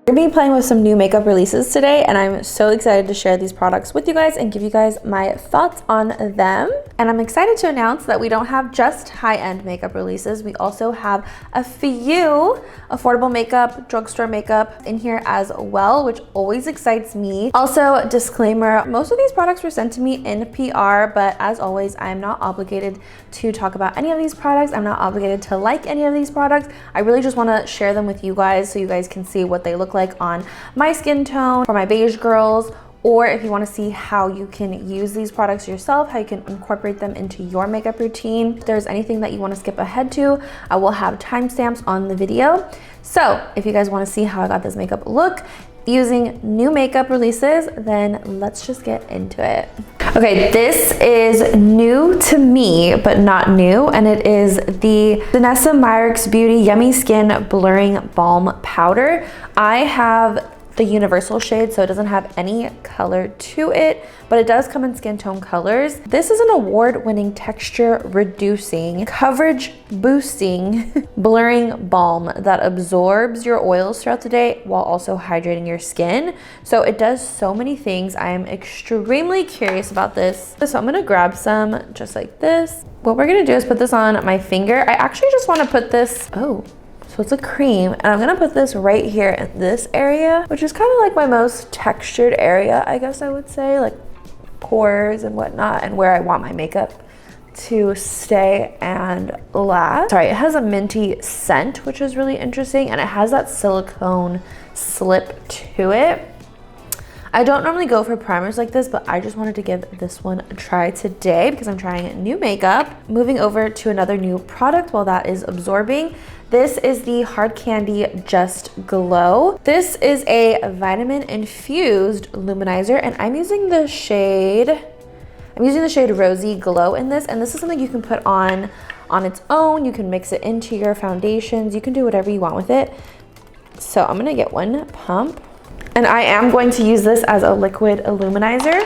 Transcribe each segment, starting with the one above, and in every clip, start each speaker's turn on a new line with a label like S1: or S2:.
S1: We're going to be playing with some new makeup releases today, and I'm so excited to share these products with you guys and give you guys my thoughts on them. And I'm excited to announce that we don't have just high-end makeup releases. We also have a few affordable makeup, drugstore makeup in here as well, which always excites me. Also, disclaimer, most of these products were sent to me in PR, but as always, I am not obligated to talk about any of these products. I'm not obligated to like any of these products. I really just want to share them with you guys so you guys can see what they look like on my skin tone for my beige girls, or if you want to see how you can use these products yourself, how you can incorporate them into your makeup routine. If there's anything that you want to skip ahead to, I will have timestamps on the video. So if you guys want to see how I got this makeup look using new makeup releases, then let's just get into it. Okay, this is new to me, but not new, and it is the Danessa Myricks Beauty Yummy Skin Blurring Balm Powder. I have the universal shade, so it doesn't have any color to it, but it does come in skin tone colors. This is an award-winning texture reducing, coverage boosting, blurring balm that absorbs your oils throughout the day while also hydrating your skin. So it does so many things. I am extremely curious about this. So I'm gonna grab some just like this. What we're gonna do is put this on my finger. I actually just wanna put this, so it's a cream, and I'm gonna put this right here in this area, which is kind of like my most textured area, I guess I would say, like pores and whatnot, and where I want my makeup to stay and last. Sorry, it has a minty scent, which is really interesting, and it has that silicone slip to it. I don't normally go for primers like this, but I just wanted to give this one a try today because I'm trying new makeup. Moving over to another new product while that is absorbing. This is the Hard Candy Just Glow. This is a vitamin infused lumanizer, and I'm using the shade Rosy Glow in this, and this is something you can put on its own. You can mix it into your foundations. You can do whatever you want with it. So I'm gonna get one pump. And I am going to use this as a liquid lumanizer,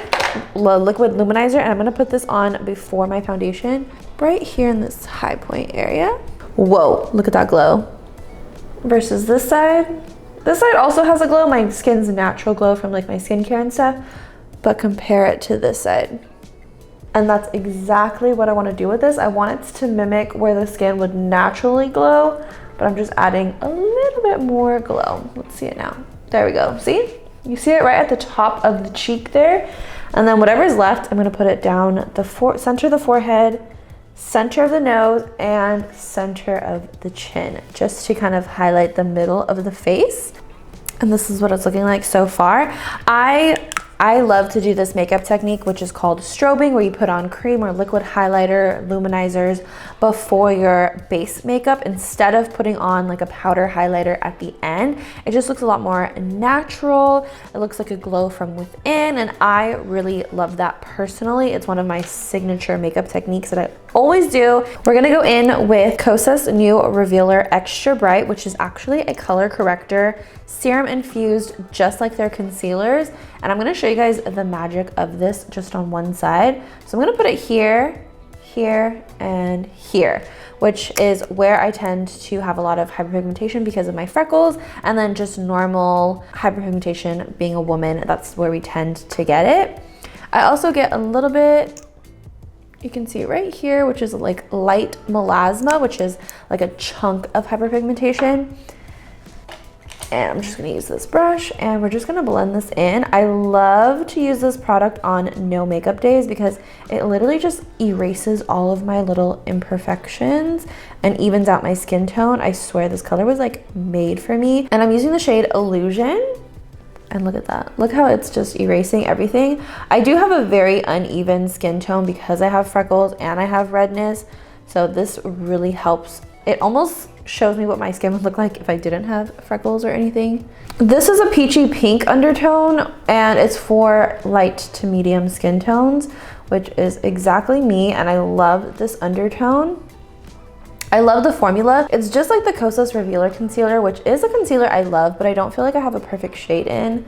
S1: and I'm gonna put this on before my foundation, right here in this high point area. Whoa, look at that glow. Versus this side. This side also has a glow, my skin's natural glow from like my skincare and stuff, but compare it to this side. And that's exactly what I wanna do with this. I want it to mimic where the skin would naturally glow, but I'm just adding a little bit more glow. Let's see it now. There we go, see? You see it right at the top of the cheek there. And then whatever's left, I'm gonna put it down the center of the forehead, center of the nose, and center of the chin, just to kind of highlight the middle of the face. And this is what it's looking like so far. I love to do this makeup technique, which is called strobing, where you put on cream or liquid highlighter, luminizers before your base makeup instead of putting on like a powder highlighter at the end. It just looks a lot more natural. It looks like a glow from within, and I really love that personally. It's one of my signature makeup techniques that I always do. We're gonna go in with Kosas new Velour Extra Bright, which is actually a color corrector, serum infused just like their concealers. And I'm gonna show you guys the magic of this just on one side. So I'm gonna put it here, here, and here, which is where I tend to have a lot of hyperpigmentation because of my freckles, and then just normal hyperpigmentation. Being a woman, that's where we tend to get it. I also get a little bit, you can see right here, which is like light melasma, which is like a chunk of hyperpigmentation. And I'm just gonna use this brush, and we're just gonna blend this in. I love to use this product on no makeup days because it literally just erases all of my little imperfections and evens out my skin tone. I swear this color was like made for me. And I'm using the shade Illusion. And look at that. Look how it's just erasing everything. I do have a very uneven skin tone because I have freckles and I have redness. So this really helps. It almost shows me what my skin would look like if I didn't have freckles or anything. This is a peachy pink undertone, and it's for light to medium skin tones, which is exactly me, and I love this undertone. I love the formula. It's just like the Kosas Revealer Concealer, which is a concealer I love, but I don't feel like I have a perfect shade in.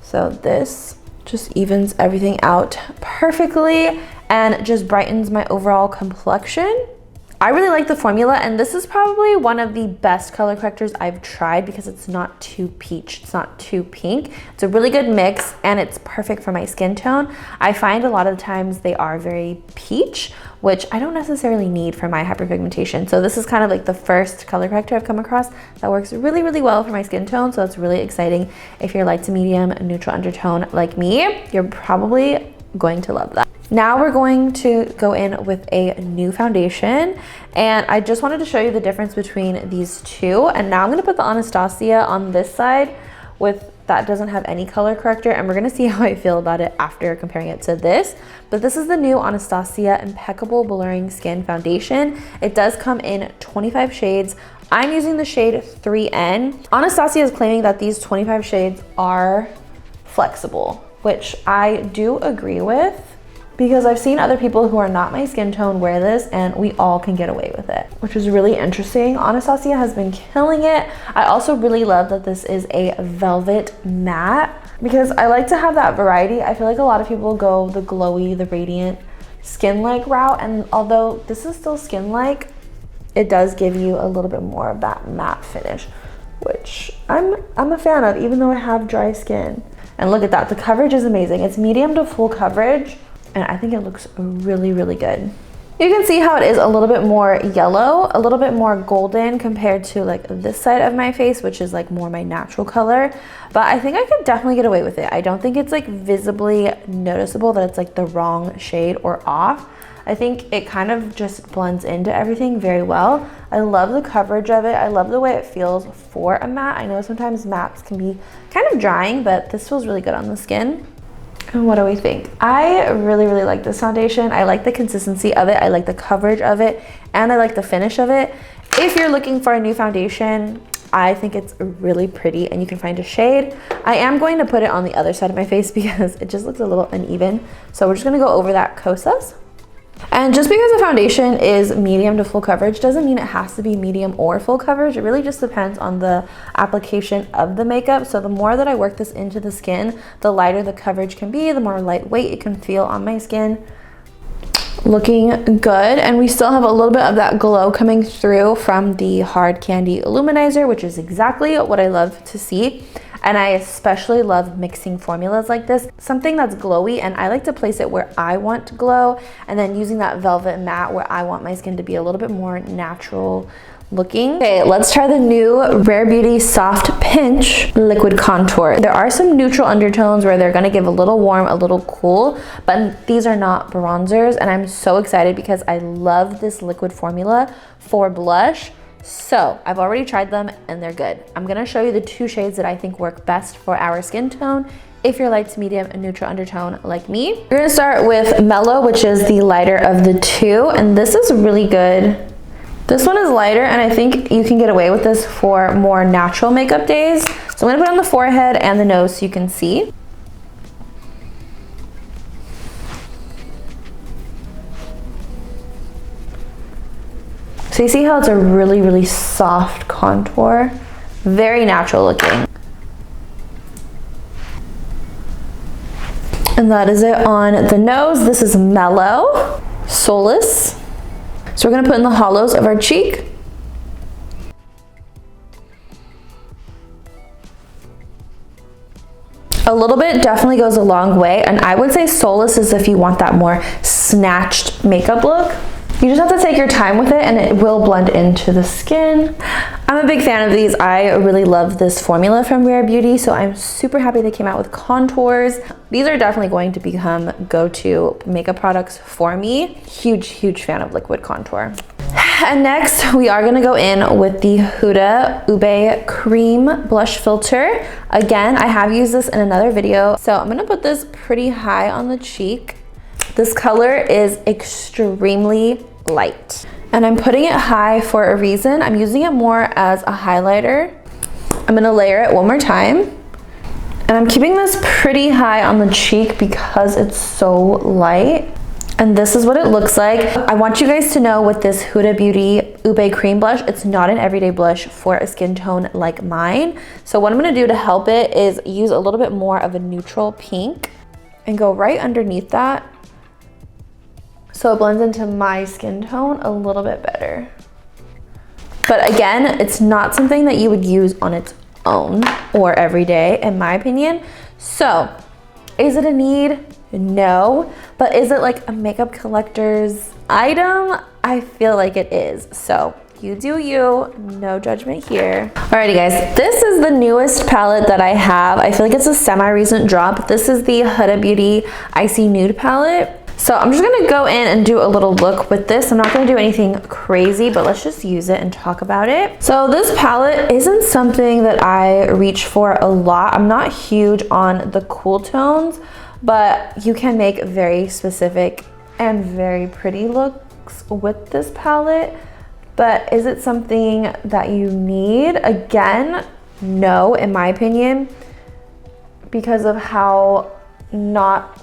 S1: So this Just evens everything out perfectly and just brightens my overall complexion. I really like the formula, and this is probably one of the best color correctors I've tried because it's not too peach, it's not too pink. It's a really good mix and it's perfect for my skin tone. I find a lot of the times they are very peach, which I don't necessarily need for my hyperpigmentation. So this is kind of like the first color corrector I've come across that works really, really well for my skin tone. So it's really exciting. If you're light to medium, neutral undertone like me, you're probably going to love that. Now we're going to go in with a new foundation, and I just wanted to show you the difference between these two. And now I'm gonna put the Anastasia on this side that doesn't have any color corrector, and we're gonna see how I feel about it after comparing it to this. But this is the new Anastasia Impeccable Blurring Skin Foundation. It does come in 25 shades. I'm using the shade 3N. Anastasia is claiming that these 25 shades are flexible, which I do agree with, because I've seen other people who are not my skin tone wear this and we all can get away with it, which is really interesting. Anastasia has been killing it. I also really love that this is a velvet matte because I like to have that variety. I feel like a lot of people go the glowy, the radiant skin-like route, and although this is still skin-like, it does give you a little bit more of that matte finish, which I'm a fan of, even though I have dry skin. And look at that, the coverage is amazing. It's medium to full coverage, and I think it looks really, really good. You can see how it is a little bit more yellow, a little bit more golden compared to like this side of my face, which is like more my natural color. But I think I could definitely get away with it. I don't think it's like visibly noticeable that it's like the wrong shade or off. I think it kind of just blends into everything very well. I love the coverage of it. I love the way it feels for a matte. I know sometimes mattes can be kind of drying, but this feels really good on the skin. And what do we think? I really, really like this foundation. I like the consistency of it. I like the coverage of it, and I like the finish of it. If you're looking for a new foundation, I think it's really pretty and you can find a shade. I am going to put it on the other side of my face because it just looks a little uneven. So we're just gonna go over that Kosas. And just because the foundation is medium to full coverage doesn't mean it has to be medium or full coverage. It really just depends on the application of the makeup. So the more that I work this into the skin, the lighter the coverage can be, the more lightweight it can feel on my skin. Looking good, and we still have a little bit of that glow coming through from the Hard Candy Lumanizer, which is exactly what I love to see. And I especially love mixing formulas like this, something that's glowy, and I like to place it where I want glow, and then using that velvet matte where I want my skin to be a little bit more natural looking. Okay, let's try the new Rare Beauty Soft Pinch Liquid Contour. There are some neutral undertones where they're gonna give a little warm, a little cool, but these are not bronzers, and I'm so excited because I love this liquid formula for blush. So I've already tried them and they're good. I'm gonna show you the two shades that I think work best for our skin tone if you're light to medium and neutral undertone like me. We're gonna start with Mellow, which is the lighter of the two, and this is really good. This one is lighter, and I think you can get away with this for more natural makeup days. So I'm gonna put it on the forehead and the nose so you can see. So you see how it's a really, really soft contour, very natural looking. And that is it on the nose. This is Mellow, Solace. So we're gonna put in the hollows of our cheek. A little bit definitely goes a long way, and I would say Solace is if you want that more snatched makeup look. You just have to take your time with it and it will blend into the skin. I'm a big fan of these. I really love this formula from Rare Beauty, so I'm super happy they came out with contours. These are definitely going to become go-to makeup products for me. Huge, huge fan of liquid contour. And next, we are gonna go in with the Huda Ube Cream Blush Filter. Again, I have used this in another video, so I'm gonna put this pretty high on the cheek. This color is extremely light, and I'm putting it high for a reason. I'm using it more as a highlighter. I'm gonna layer it one more time, and I'm keeping this pretty high on the cheek because it's so light. And this is what it looks like. I want you guys to know with this Huda Beauty Ube Cream Blush, it's not an everyday blush for a skin tone like mine. So what I'm gonna do to help it is use a little bit more of a neutral pink. and go right underneath that so it blends into my skin tone a little bit better. But again, it's not something that you would use on its own or every day, in my opinion. So, is it a need? No. But is it like a makeup collector's item? I feel like it is. So, you do you, no judgment here. Alrighty guys, this is the newest palette that I have. I feel like it's a semi-recent drop. This is the Huda Beauty Icy Nude palette. So I'm just gonna go in and do a little look with this. I'm not gonna do anything crazy, but let's just use it and talk about it. So this palette isn't something that I reach for a lot. I'm not huge on the cool tones, but you can make very specific and very pretty looks with this palette. But is it something that you need? Again, no, in my opinion, because of how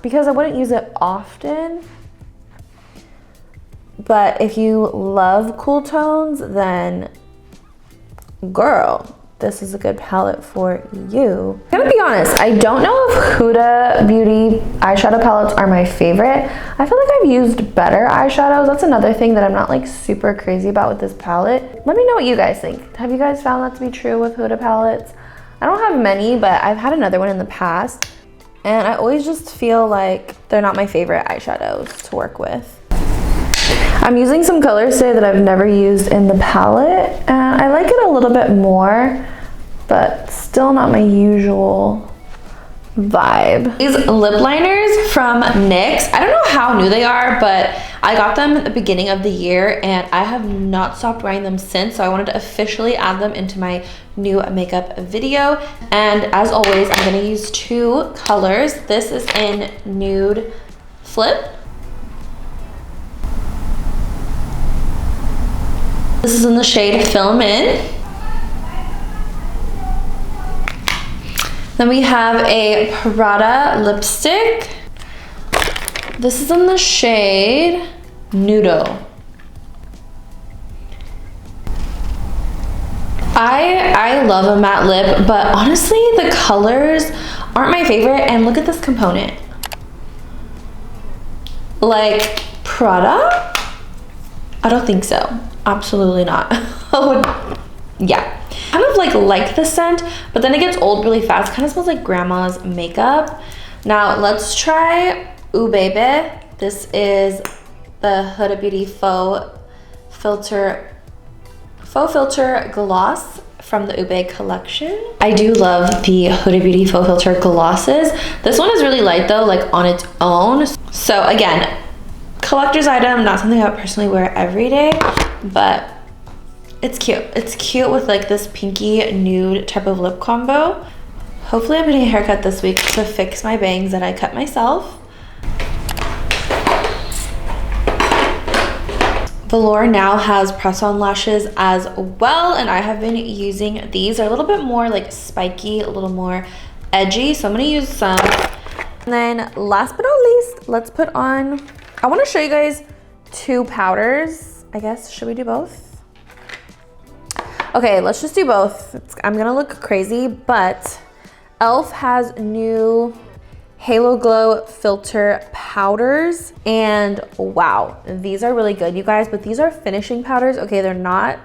S1: because I wouldn't use it often. But if you love cool tones, then girl, this is a good palette for you. I'm gonna be honest, I don't know if Huda Beauty eyeshadow palettes are my favorite. I feel like I've used better eyeshadows. That's another thing that I'm not like super crazy about with this palette. Let me know what you guys think. Have you guys found that to be true with Huda palettes? I don't have many, but I've had another one in the past, and I always just feel like they're not my favorite eyeshadows to work with. I'm using some colors today that I've never used in the palette, and I like it a little bit more, but still not my usual vibe. These lip liners from NYX, I don't know how new they are, but I got them at the beginning of the year and I have not stopped wearing them since, so I wanted to officially add them into my new makeup video. And as always, I'm gonna use two colors. This is in Nude Flip. This is in the shade Film In. Then we have a Prada lipstick. This is in the shade Nudo. I love a matte lip, but honestly, the colors aren't my favorite. And look at this component. Like, Prada? I don't think so. Absolutely not. Oh, yeah. Kind of like the scent, but then it gets old really fast. Kind of smells like grandma's makeup. Now let's try Ooh Baby. This is the Huda Beauty Faux Filter Gloss from the Ube collection. I do love the Huda Beauty Faux Filter glosses. This one is really light though, like on its own. So again, collector's item, not something I would personally wear every day, but it's cute. It's cute with like this pinky nude type of lip combo. Hopefully I'm getting a haircut this week to fix my bangs that I cut myself. Velour now has press-on lashes as well, and I have been using these. They're a little bit more like spiky, a little more edgy, so I'm gonna use some. And then last but not least, let's put on, I wanna show you guys two powders. I guess, should we do both? Okay, let's just do both. I'm gonna look crazy, but e.l.f. has new Halo Glow filter powders, and wow, these are really good, you guys, but these are finishing powders. Okay, they're not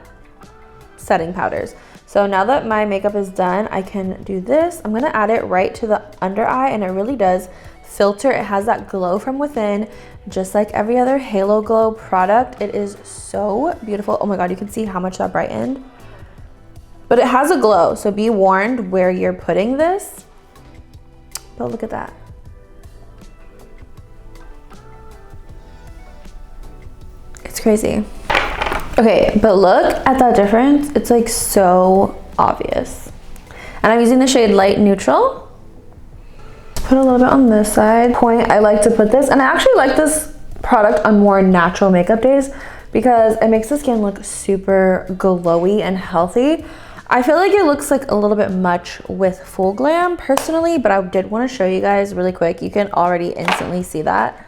S1: setting powders. So now that my makeup is done, I can do this. I'm gonna add it right to the under eye, and it really does filter. It has that glow from within, just like every other Halo Glow product. It is so beautiful. Oh my God, you can see how much that brightened. But it has a glow, so be warned where you're putting this. But look at that. It's crazy. Okay, but look at that difference. It's like so obvious. And I'm using the shade Light Neutral. Put a little bit on this side. I like to put this, and I actually like this product on more natural makeup days because it makes the skin look super glowy and healthy. I feel like it looks like a little bit much with Full Glam personally, but I did want to show you guys really quick. You can already instantly see that.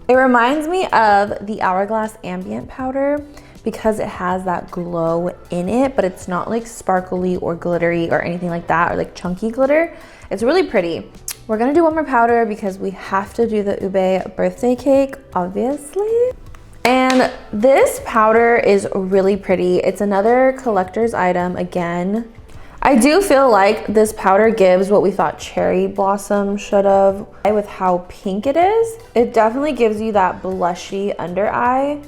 S1: It reminds me of the Hourglass Ambient powder because it has that glow in it, but it's not like sparkly or glittery or anything like that, or like chunky glitter. It's really pretty. We're gonna do one more powder because we have to do the Ube birthday cake, obviously. And this powder is really pretty. It's another collector's item again. I do feel like this powder gives what we thought Cherry Blossom should have with how pink it is. It definitely gives you that blushy under eye,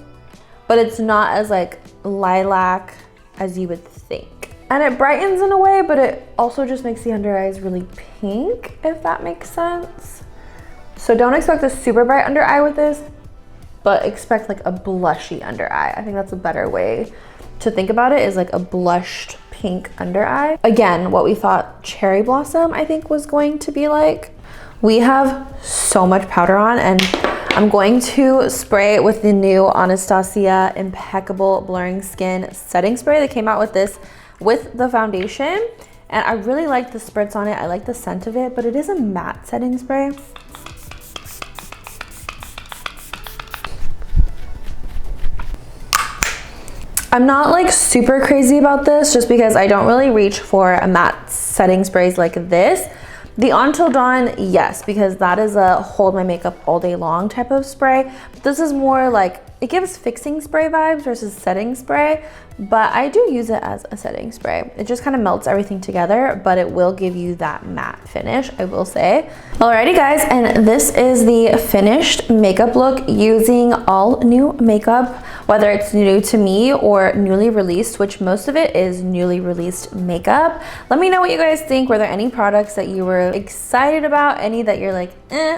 S1: but it's not as like lilac as you would think. And it brightens in a way, but it also just makes the under eyes really pink, if that makes sense. So don't expect a super bright under eye with this, but expect like a blushy under eye. I think that's a better way to think about it, is like a blushed pink under eye. Again, what we thought Cherry Blossom I think was going to be like. We have so much powder on, and I'm going to spray it with the new Anastasia Impeccable Blurring Skin Setting Spray. They came out with this with the foundation, and I really like the spritz on it. I like the scent of it, but it is a matte setting spray. I'm not like super crazy about this just because I don't really reach for a matte setting sprays like this. The Until Dawn, yes, because that is a hold my makeup all day long type of spray. But this is more like, it gives fixing spray vibes versus setting spray, but I do use it as a setting spray. It just kind of melts everything together, but it will give you that matte finish, I will say. Alrighty guys, and this is the finished makeup look using all new makeup, whether it's new to me or newly released, which most of it is newly released makeup. Let me know what you guys think. Were there any products that you were excited about? Any that you're like,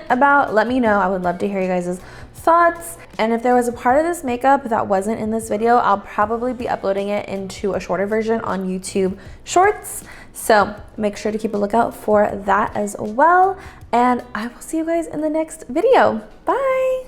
S1: about? Let me know. I would love to hear you guys' thoughts. And if there was a part of this makeup that wasn't in this video, I'll probably be uploading it into a shorter version on YouTube Shorts. So make sure to keep a lookout for that as well. And I will see you guys in the next video. Bye.